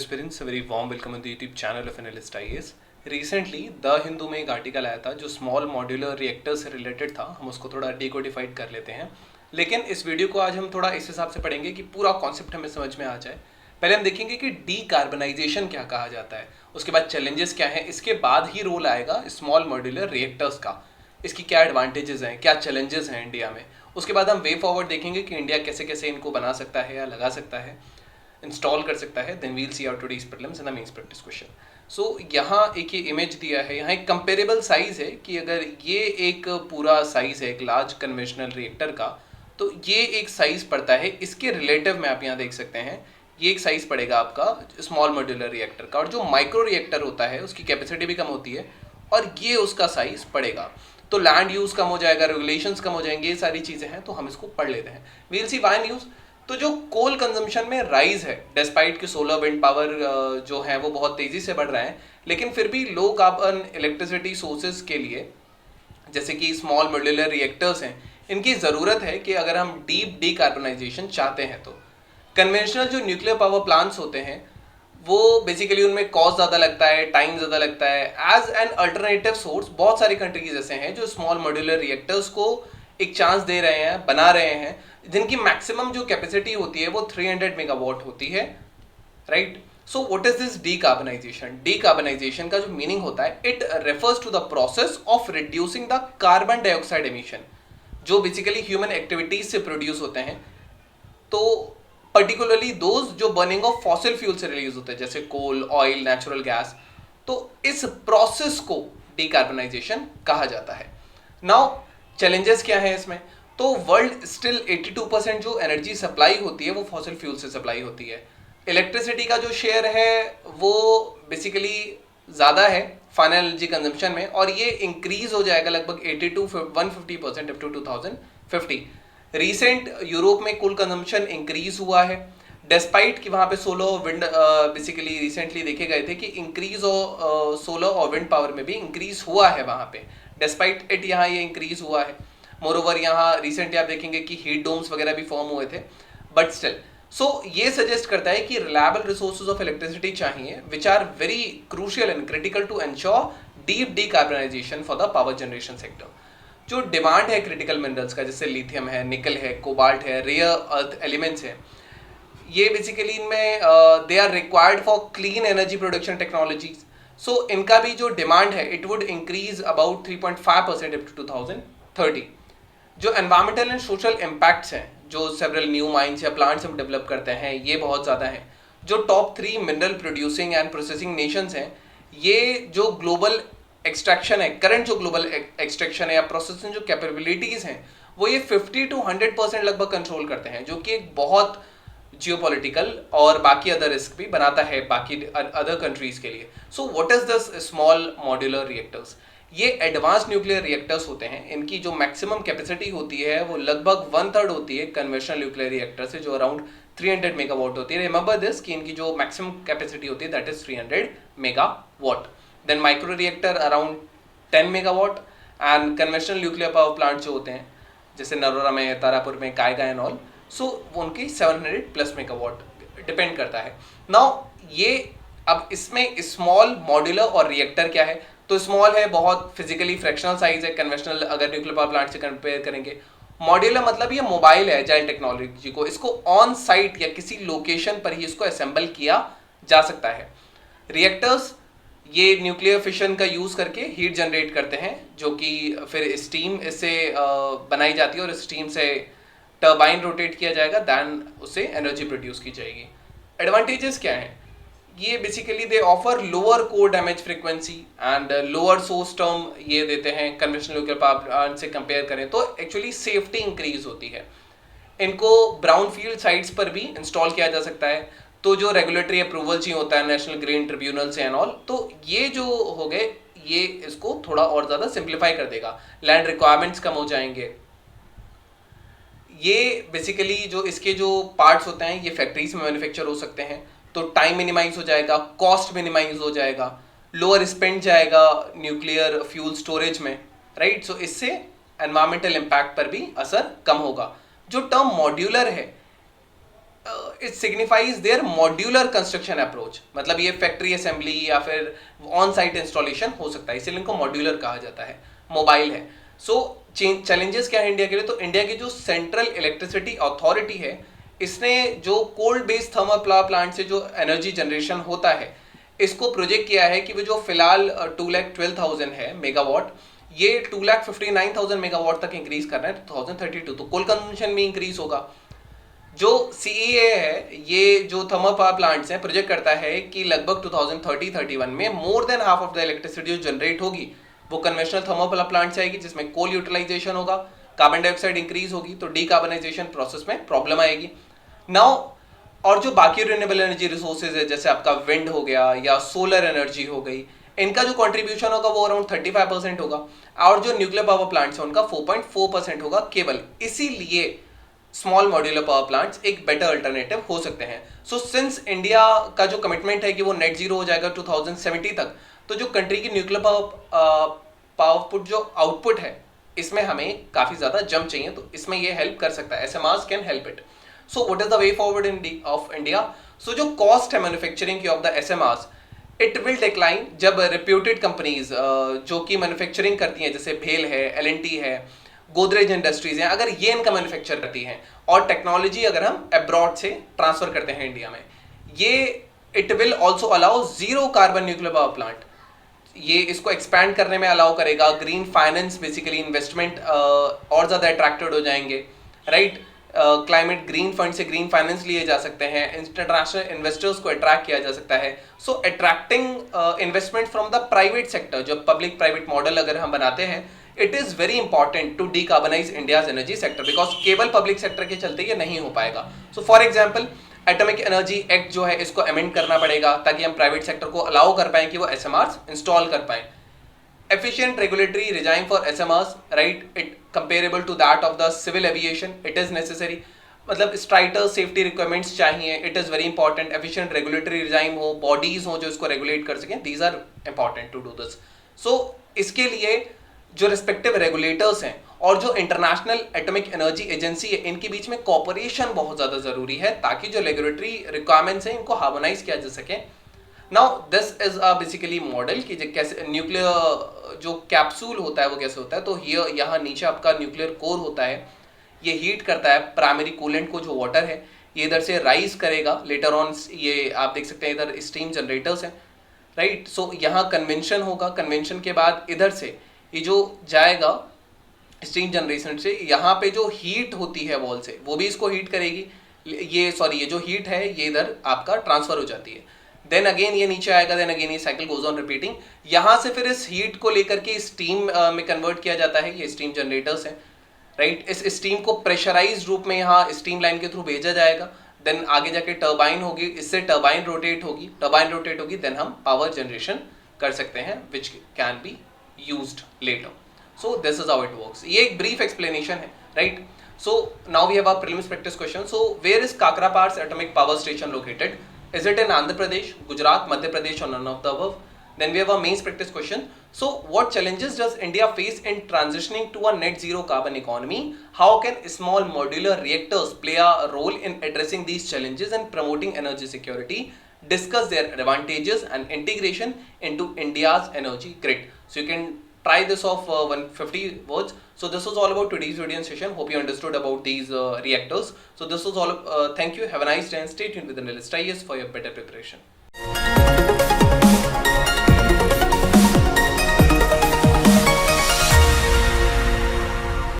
aspirants, a very warm welcome on the YouTube channel of Analyst IAS. Recently, the Hindu में एक article आया था जो स्मॉल मॉड्यूलर रिएक्टर से रिलेटेड था. हम उसको थोड़ा डिकोडिफाइड कर लेते हैं, लेकिन इस वीडियो को आज हम थोड़ा इस हिसाब से पढ़ेंगे कि पूरा कॉन्सेप्ट हमें समझ में आ जाए. पहले हम देखेंगे कि डीकार्बनाइजेशन क्या कहा जाता है, उसके बाद चैलेंजेस क्या है, इसके बाद ही रोल आएगा स्मॉल मॉड्यूलर रिएक्टर्स का, इसकी क्या एडवांटेजेस हैं, क्या चैलेंजेस हैं इंडिया में. उसके बाद हम वे फॉरवर्ड देखेंगे कि इंडिया कैसे कैसे इनको बना सकता है या लगा सकता है, इंस्टॉल कर सकता है. Then we'll see out today's problems and the mains practice question. So यहाँ एक ये इमेज दिया है, यहाँ एक कंपेरेबल साइज है कि अगर ये एक पूरा साइज है एक लार्ज कन्वेंशनल रिएक्टर का, तो ये एक साइज पड़ता है इसके रिलेटिव में. आप यहाँ देख सकते हैं ये एक साइज पड़ेगा आपका स्मॉल मॉड्यूलर रिएक्टर का, और जो माइक्रो रिएक्टर होता है उसकी कैपेसिटी भी कम होती है और ये उसका साइज पड़ेगा. तो लैंड यूज़ कम हो जाएगा, रेगुलेशंस कम हो जाएंगे, ये सारी चीज़ें हैं. तो हम इसको पढ़ लेते हैं. वील सी वाई न्यूज़. तो जो कोल कंजम्पशन में राइज है, डिस्पाइट कि सोलर विंड पावर जो है वो बहुत तेज़ी से बढ़ रहा है, लेकिन फिर भी लो कार्बन इलेक्ट्रिसिटी सोर्सेज के लिए जैसे कि स्मॉल मॉड्यूलर रिएक्टर्स हैं, इनकी ज़रूरत है कि अगर हम डीप डीकार्बनाइजेशन चाहते हैं. तो कन्वेंशनल जो न्यूक्लियर पावर प्लांट्स होते हैं वो बेसिकली उनमें कॉस्ट ज़्यादा लगता है, टाइम ज़्यादा लगता है. एज एन अल्टरनेटिव सोर्स बहुत सारी कंट्रीज ऐसे हैं जो स्मॉल मॉड्यूलर रिएक्टर्स को एक चांस दे रहे हैं, बना रहे हैं, जिनकी मैक्सिमम जो कैपेसिटी होती है वो 300 मेगावाट होती है. Right. So what is this decarbonisation? Decarbonisation का जो मीनिंग होता है, it refers to the process of reducing the carbon dioxide emission, जो बेसिकली ह्यूमन एक्टिविटीज से प्रोड्यूस होते हैं. तो पर्टिकुलरली दोज जो बर्निंग ऑफ फॉसिल फ्यूल से रिलीज होते हैं, जैसे कोल, ऑयल, नेचुरल गैस. तो इस प्रोसेस को डीकार्बनाइजेशन कहा जाता है. नाउ चैलेंजेस क्या है इसमें? तो वर्ल्ड स्टिल 82% जो एनर्जी सप्लाई होती है वो फॉसिल फ्यूल से सप्लाई होती है. इलेक्ट्रिसिटी का जो शेयर है वो बेसिकली ज़्यादा है फाइनल एनर्जी कंजम्पशन में, और ये इंक्रीज हो जाएगा लगभग 80 to 150% up to 2050. Recent Europe में कुल कंजम्पशन इंक्रीज हुआ है, डिस्पाइट कि वहाँ पे सोलर विंड बेसिकली रिसेंटली देखे गए थे कि इंक्रीज सोलर और विंड पावर में भी इंक्रीज हुआ है वहाँ पे. डिस्पाइट इट यहाँ ये इंक्रीज हुआ है. मोरोवर यहाँ रिसेंटली आप देखेंगे कि हीट डोम्स वगैरह भी फॉर्म हुए थे, बट स्टिल. सो ये सजेस्ट करता है कि रिलायबल रिसोर्सेज ऑफ इलेक्ट्रिसिटी चाहिए which are very crucial and critical to ensure deep decarbonisation for the power generation sector. जो डिमांड है क्रिटिकल मिनरल्स का, जैसे लिथियम है, निकल है, कोबाल्ट है, रेयर अर्थ एलिमेंट्स है, ये बेसिकली इनमें they are required for clean energy production technologies. So इनका भी जो डिमांड है it would increase about 3.5% up to 2030. जो एनवायरमेंटल एंड सोशल इम्पैक्ट्स हैं, जो सेवरल न्यू माइंस या प्लांट्स हम डेवलप करते हैं, ये बहुत ज़्यादा हैं. जो top 3 mineral producing and processing nations हैं, ये जो ग्लोबल एक्सट्रैक्शन है, करंट जो ग्लोबल एक्सट्रैक्शन है या प्रोसेसिंग जो कैपेबिलिटीज़ हैं, वो ये 50 to 100% लगभग कंट्रोल करते हैं, जो कि एक बहुत जियोपॉलिटिकल और बाकी अदर रिस्क भी बनाता है बाकी अदर कंट्रीज़ के लिए. So what is this small modular reactors? ये एडवांस न्यूक्लियर रिएक्टर्स होते हैं. इनकी जो मैक्सिमम कैपेसिटी होती है वो लगभग 1/3 होती है कन्वेंशनल न्यूक्लियर रिएक्टर से, जो अराउंड 300 मेगावाट होती है. रिमेंबर दिस कि इनकी जो मैक्सिमम कैपेसिटी होती है that is 300 megawatt. Then micro reactor around 10 megawatt, and conventional nuclear power plant जो होते हैं जैसे नरोरा में, तारापुर में, कायगा एंड ऑल, सो उनकी 700+ मेगावाट डिपेंड करता है. नाउ ये अब इसमें स्मॉल मॉड्यूलर और रिएक्टर क्या है? तो स्मॉल है, बहुत फिजिकली फ्रैक्शनल साइज है कन्वेंशनल अगर न्यूक्लियर पावर प्लांट से कंपेयर करेंगे. मॉड्यूलर मतलब ये मोबाइल है, एजाइल टेक्नोलॉजी को इसको ऑन साइट या किसी लोकेशन पर ही इसको असेंबल किया जा सकता है. रिएक्टर्स ये न्यूक्लियर फिशन का यूज़ करके हीट जनरेट करते हैं, जो कि फिर स्टीम इससे बनाई जाती है और स्टीम से टर्बाइन रोटेट किया जाएगा, दैन उससे एनर्जी प्रोड्यूस की जाएगी. एडवांटेजेस क्या हैं? ये basically they offer lower core damage frequency and lower source term ये देते हैं कन्वेंशनल न्यूक्लियर पावर प्लांट से कंपेयर करें तो एक्चुअली सेफ्टी इंक्रीज होती है. इनको ब्राउन फील्ड साइट्स पर भी इंस्टॉल किया जा सकता है. तो जो रेगुलेटरी अप्रूवल चाहिए होता है नेशनल ग्रीन ट्रिब्यूनल से एंड ऑल, तो ये जो हो गए ये इसको थोड़ा और ज़्यादा सिंप्लीफाई कर देगा. लैंड रिक्वायरमेंट्स कम हो जाएंगे. ये बेसिकली जो इसके जो पार्ट्स होते हैं ये फैक्ट्रीज में मैन्युफैक्चर हो सकते हैं, तो टाइम मिनिमाइज हो जाएगा, कॉस्ट मिनिमाइज हो जाएगा, लोअर स्पेंड जाएगा न्यूक्लियर फ्यूल स्टोरेज में. राइट. सो इससे एनवायरमेंटल इम्पैक्ट पर भी असर कम होगा. जो टर्म मॉड्यूलर है it signifies their modular construction approach, मतलब ये फैक्ट्री असेंबली या फिर ऑन साइट इंस्टॉलेशन हो सकता है, इसीलिए इनको मॉड्यूलर कहा जाता है। मोबाइल है। सो चैलेंजेस क्या है इंडिया के लिए? तो इंडिया की जो सेंट्रल इलेक्ट्रिसिटी अथॉरिटी है, इसने जो cold based thermal power plant से जो एनर्जी जनरेशन होता है, इसको प्रोजेक्ट किया है कि वो जो फिलहाल 2,12,000 है मेगावाट, ये 2,59,000 मेगावाट तक इंक्रीज करना है 2032, तो कोल कंजम्पशन भी इंक्रीज होगा। जो सीईए है, ये जो थर्मल पावर प्लांट्स हैं, प्रोजेक्ट करता है कि लगभग 2030-31 में more than half of the electricity जो जनरेट होगी वो कन्वेंशनल थर्मल पावर प्लांट से आएगी, जिसमें कोल यूटिलाइजेशन होगा, कार्बन डाइऑक्साइड इंक्रीज होगी, तो डीकार्बनाइजेशन प्रोसेस में प्रॉब्लम आएगी। नाउ और जो बाकी रिन्यूएबल एनर्जी रिसोर्सेज है, जैसे आपका विंड हो गया या सोलर एनर्जी हो गई, इनका जो कंट्रीब्यूशन होगा वो अराउंड 35% होगा, और जो न्यूक्लियर पावर प्लांट्स है उनका 4.4% होगा केवल। इसीलिए स्मॉल मॉड्यूलर पावर प्लांट्स एक बेटर अल्टरनेटिव हो सकते हैं। सो सिंस इंडिया का जो कमिटमेंट है कि वो नेट जीरो हो जाएगा 2070 तक, तो जो कंट्री की न्यूक्लियर पावरपुट जो आउटपुट है, इसमें हमें काफी ज्यादा जंप चाहिए, तो इसमें ये हेल्प कर सकता है। SMRs can help it. So what is the way forward in of India? सो जो कॉस्ट है मैन्युफैक्चरिंग की of the SMRs, it will decline जब रिप्यूटेड कंपनीज जो कि मैन्युफैक्चरिंग करती हैं, जैसे भेल है, एलएनटी है, गोदरेज इंडस्ट्रीज हैं, अगर ये इनका मैन्युफैक्चर करती हैं और टेक्नोलॉजी अगर हम अब्रॉड से ट्रांसफर करते हैं इंडिया में, ये it will also allow zero carbon nuclear power plant. ये इसको एक्सपैंड करने में अलाउ करेगा। ग्रीन फाइनेंस, बेसिकली इन्वेस्टमेंट और ज़्यादा अट्रैक्टेड हो जाएंगे, राइट। क्लाइमेट ग्रीन फंड से ग्रीन फाइनेंस लिए जा सकते हैं, इंटरनेशनल इन्वेस्टर्स को अट्रैक्ट किया जा सकता है। So attracting investment from the private sector, जो पब्लिक प्राइवेट मॉडल अगर हम बनाते हैं, it is very important to decarbonise India's energy sector, because केवल पब्लिक सेक्टर के चलते ये नहीं हो पाएगा। So for example Atomic Energy Act जो है, इसको अमेंड करना पड़ेगा ताकि हम प्राइवेट सेक्टर को अलाउ कर पाएं कि वो एसएमआरस इंस्टॉल कर पाएं। Efficient regulatory regime for SMRs, right? It comparable to that of the civil aviation. It is necessary. मतलब स्ट्राइटर सेफ्टी रिक्वायरमेंट्स चाहिए, it is very important. Efficient regulatory regime हो, बॉडीज हो जो इसको रेगुलेट कर सकें, these are important to do this. So इसके लिए जो रिस्पेक्टिव रेगुलेटर्स हैं और जो इंटरनेशनल एटॉमिक एनर्जी एजेंसी है, इनके बीच में कॉपरेशन बहुत ज़्यादा ज़रूरी है, ताकि जो रेगुलेटरी रिक्वायरमेंट्स हैं इनको हार्मोनाइज किया जा सके। Now this is a basically model कि कैसे न्यूक्लियर जो कैप्सूल होता है वो कैसे होता है। तो ये यहाँ नीचे आपका न्यूक्लियर कोर होता है, ये हीट करता है प्राइमरी कूलेंट को जो वाटर है, ये इधर से राइज करेगा लेटर ऑन। ये आप देख सकते हैं इधर स्टीम जनरेटर्स हैं, राइट। सो यहाँ कन्वेंशन होगा, कन्वेंशन के बाद इधर से ये जो जाएगा स्टीम जनरेशन से, यहाँ पे जो हीट होती है वॉल से, वो भी इसको हीट करेगी। ये जो हीट है ये इधर आपका ट्रांसफर हो जाती है, देन अगेन ये नीचे आएगा, देन अगेन ये साइकिल गोज ऑन रिपीटिंग। यहाँ से फिर इस हीट को लेकर के स्टीम में कन्वर्ट किया जाता है, ये स्टीम जनरेटर्स हैं, राइट। इस स्टीम को प्रेशराइज्ड रूप में यहाँ स्टीम लाइन के थ्रू भेजा जाएगा, देन आगे जाके टर्बाइन होगी, इससे टर्बाइन रोटेट होगी, देन हम पावर जनरेशन कर सकते हैं, which can be used later. So this is how it works. ये एक ब्रीफ एक्सप्लेनेशन है, right. So now we have a prelims practice question. So where is Kakrapar atomic power station located? Is it in Andhra Pradesh, Gujarat, Madhya Pradesh, or none of the above? Then we have a mains practice question. So, what challenges does India face in transitioning to a net zero carbon economy? How can small modular reactors play a role in addressing these challenges and promoting energy security? Discuss their advantages and integration into India's energy grid. So, you can try this of 150 words. So this was all about today's video session. Hope you understood about these reactors. So this was all. Thank you. Have a nice day and stay tuned with the Analyst IAS for your better preparation.